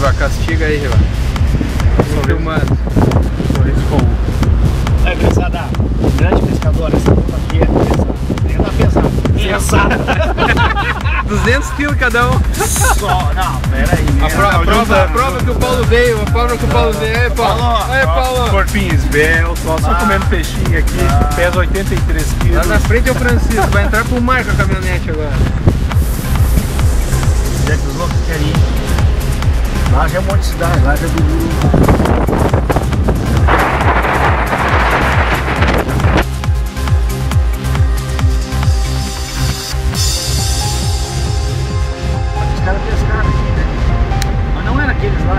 Riva, castiga aí, Riva. Tô filmando. Sorriso com É, pesada, grande pescador, essa luta aqui é pesada. Ela é pesada. 200 kg cada um. Só, não, pera aí. A prova que o Paulo veio, a prova que o Paulo veio. Aí, Paulo. Aí, Paulo. corpinho esbelto, só comendo peixinho aqui, pesa 83 quilos. Lá na frente é o Francisco, vai entrar pro mar com a caminhonete agora. Onde é que os loucos querem ir? Lá já é um monte de cidade, lá já é do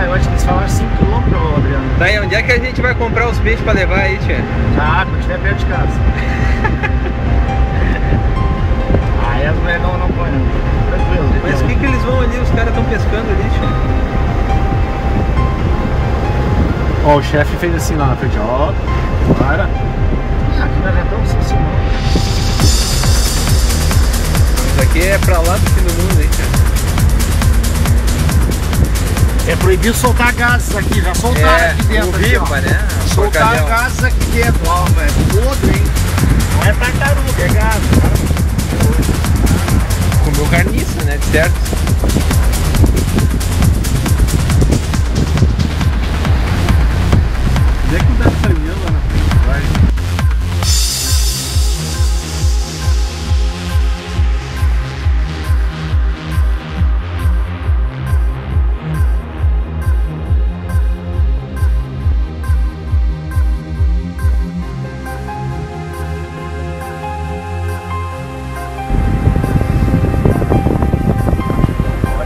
eu acho que eles falaram 5 km, Adriano. Tá aí, onde é que a gente vai comprar os peixes pra levar aí, tia? Ah, quando estiver perto de casa. Aí as mulheres não põem, tranquilo. Mas o que eles vão ali? Os caras estão pescando ali, tia. Ó, o chefe fez assim lá na frente, ó. Para. Aqui nós já estamos se simulando. Isso aqui é pra lá do fim do mundo, hein, tia. É proibido soltar gases aqui, já soltaram aqui dentro. O Riva, né? Soltaram gases aqui dentro, ó, velho. Podre, hein? Não é tartaruga, é gás. Comeu carniça, né? Certo? Onde é que dá essa linha lá na frente? Vai.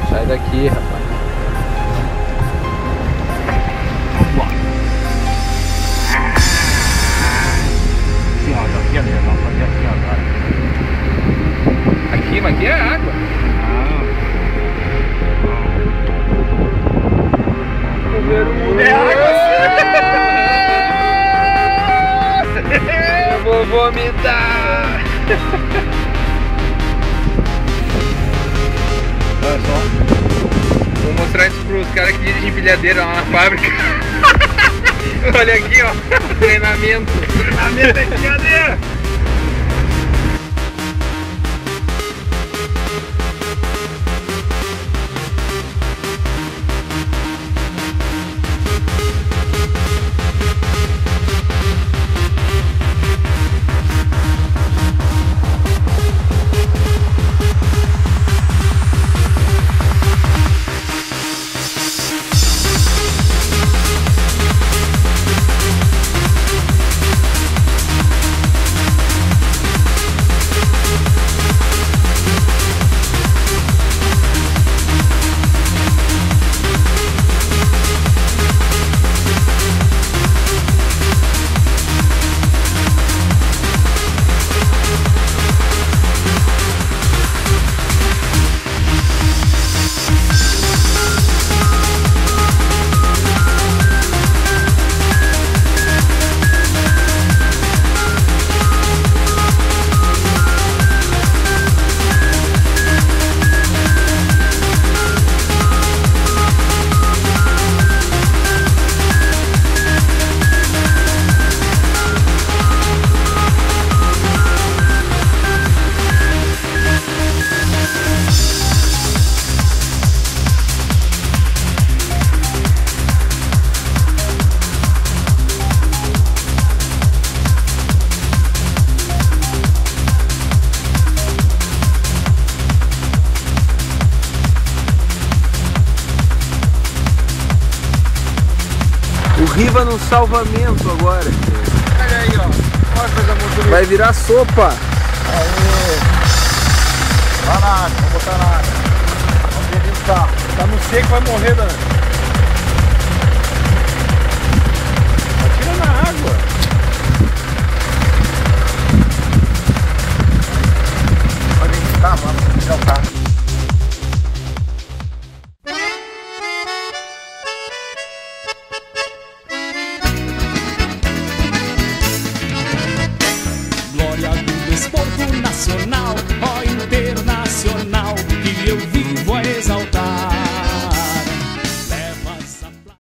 Sai daqui, rapaz. Vambora. Aqui, ó, vamos fazer aqui agora. Aqui, mas aqui é água. É água. Eu vou vomitar. Olha só. Vou mostrar isso pros caras que dirigem empilhadeira lá na fábrica. Olha aqui, ó. Treinamento. Treinamento é empilhadeira. Riva no salvamento agora. Olha aí, ó. Olha a coisa muito bonita. Vai virar sopa. Aê. Vai na água, vamos botar na água. Vamos ver onde tá. Tá no seco, vai morrer, Dan. Atira na água.